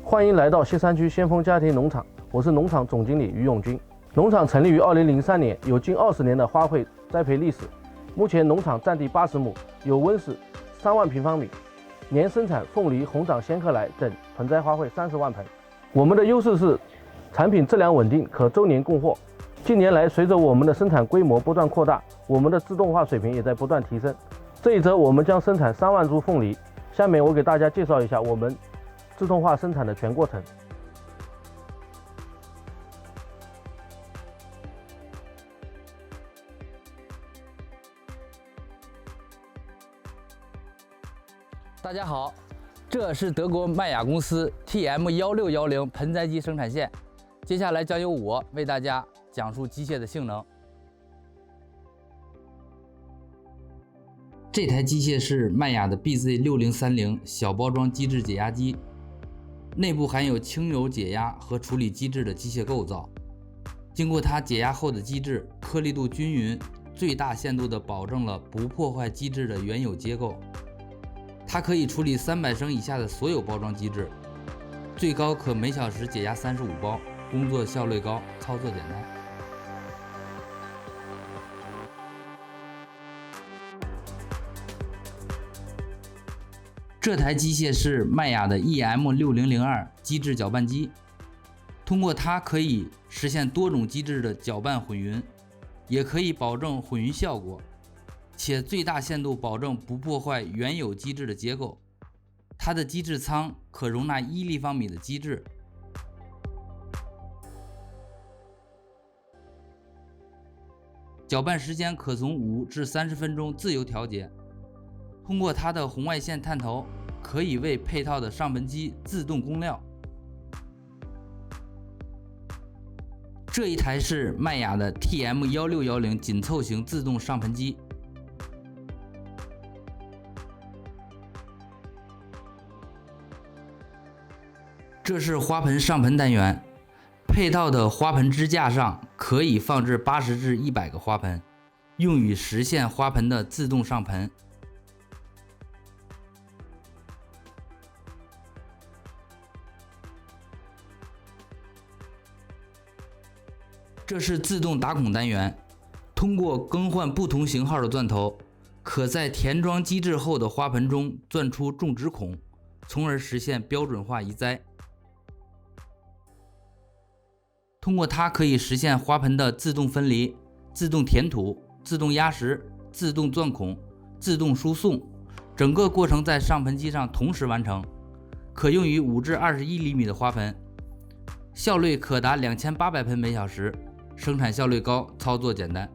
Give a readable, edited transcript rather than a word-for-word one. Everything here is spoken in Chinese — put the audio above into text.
欢迎来到西山区先锋家庭农场，我是农场总经理于永军。农场成立于2003年，有近20年的花卉栽培历史。目前农场占地80亩，有温室3万平方米，年生产凤梨、红掌、仙客来等盆栽花卉30万盆。我们的优势是产品质量稳定，可周年供货。近年来，随着我们的生产规模不断扩大，我们的自动化水平也在不断提升。这一则我们将生产3万株凤梨。下面我给大家介绍一下我们自动化生产的全过程。大家好，这是德国麦雅公司 TM1610盆栽机生产线。接下来将由我为大家讲述机械的性能。这台机械是麦雅的 BZ6030小包装机制解压机，内部含有轻柔解压和处理机制的机械构造。经过它解压后的机制颗粒度均匀，最大限度地保证了不破坏机制的原有结构。它可以处理300升以下的所有包装机制，最高可每小时解压35包，工作效率高，操作简单。这台机械是麦雅的 EM6002 机制搅拌机，通过它可以实现多种机制的搅拌混匀，也可以保证混匀效果，且最大限度保证不破坏原有机制的结构。它的机制仓可容纳1立方米的机制。搅拌时间可从5至30分钟自由调节。通过它的红外线探头，可以为配套的上盆机自动供料。这一台是麦雅的 TM1610紧凑型自动上盆机。这是花盆上盆单元，配套的花盆支架上可以放置80至100个花盆，用于实现花盆的自动上盆。这是自动打孔单元，通过更换不同型号的钻头，可在填装机制后的花盆中钻出种植孔，从而实现标准化移栽。通过它可以实现花盆的自动分离、自动填土、自动压实、自动钻孔、自动输送，整个过程在上盆机上同时完成，可用于5至21厘米的花盆，效率可达2800盆每小时，生产效率高，操作简单。